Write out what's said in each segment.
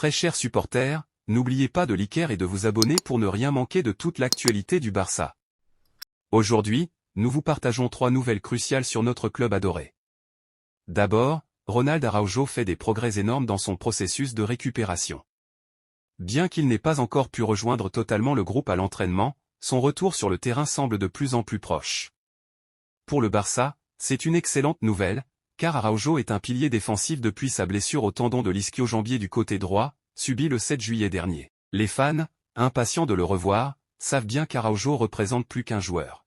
Très chers supporters, n'oubliez pas de liker et de vous abonner pour ne rien manquer de toute l'actualité du Barça. Aujourd'hui, nous vous partageons 3 nouvelles cruciales sur notre club adoré. D'abord, Ronald Araujo fait des progrès énormes dans son processus de récupération. Bien qu'il n'ait pas encore pu rejoindre totalement le groupe à l'entraînement, son retour sur le terrain semble de plus en plus proche. Pour le Barça, c'est une excellente nouvelle, car Araujo est un pilier défensif depuis sa blessure au tendon de l'ischio-jambier du côté droit, subie le 7 juillet dernier. Les fans, impatients de le revoir, savent bien qu'Araujo représente plus qu'un joueur.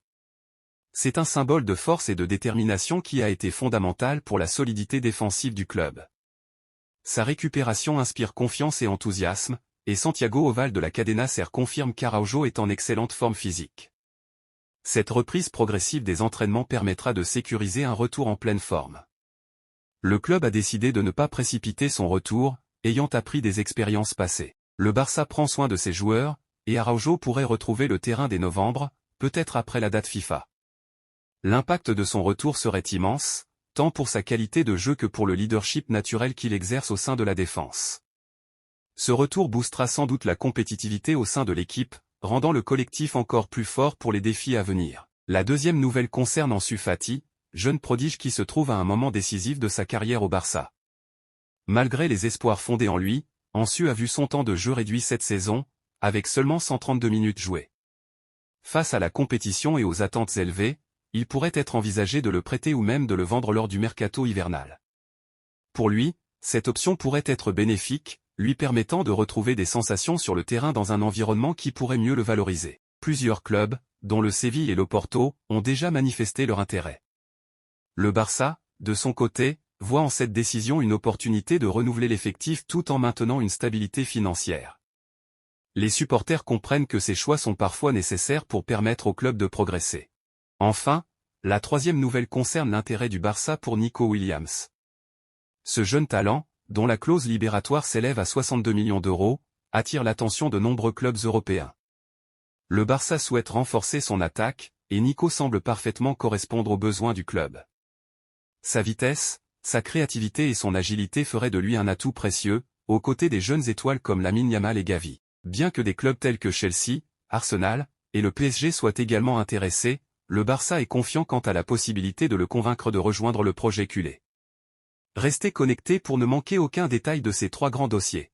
C'est un symbole de force et de détermination qui a été fondamental pour la solidité défensive du club. Sa récupération inspire confiance et enthousiasme, et Santiago Oval de la Cadena Ser confirme qu'Araujo est en excellente forme physique. Cette reprise progressive des entraînements permettra de sécuriser un retour en pleine forme. Le club a décidé de ne pas précipiter son retour, ayant appris des expériences passées. Le Barça prend soin de ses joueurs, et Araujo pourrait retrouver le terrain dès novembre, peut-être après la date FIFA. L'impact de son retour serait immense, tant pour sa qualité de jeu que pour le leadership naturel qu'il exerce au sein de la défense. Ce retour boostera sans doute la compétitivité au sein de l'équipe, rendant le collectif encore plus fort pour les défis à venir. La deuxième nouvelle concerne Ansu Fati, jeune prodige qui se trouve à un moment décisif de sa carrière au Barça. Malgré les espoirs fondés en lui, Ansu a vu son temps de jeu réduit cette saison, avec seulement 132 minutes jouées. Face à la compétition et aux attentes élevées, il pourrait être envisagé de le prêter ou même de le vendre lors du mercato hivernal. Pour lui, cette option pourrait être bénéfique, lui permettant de retrouver des sensations sur le terrain dans un environnement qui pourrait mieux le valoriser. Plusieurs clubs, dont le Séville et le Porto, ont déjà manifesté leur intérêt. Le Barça, de son côté, voit en cette décision une opportunité de renouveler l'effectif tout en maintenant une stabilité financière. Les supporters comprennent que ces choix sont parfois nécessaires pour permettre au club de progresser. Enfin, la troisième nouvelle concerne l'intérêt du Barça pour Nico Williams. Ce jeune talent, dont la clause libératoire s'élève à 62 millions d'euros, attire l'attention de nombreux clubs européens. Le Barça souhaite renforcer son attaque, et Nico semble parfaitement correspondre aux besoins du club. Sa vitesse, sa créativité et son agilité feraient de lui un atout précieux, aux côtés des jeunes étoiles comme Lamine Yamal et Gavi. Bien que des clubs tels que Chelsea, Arsenal, et le PSG soient également intéressés, le Barça est confiant quant à la possibilité de le convaincre de rejoindre le projet culé. Restez connectés pour ne manquer aucun détail de ces 3 grands dossiers.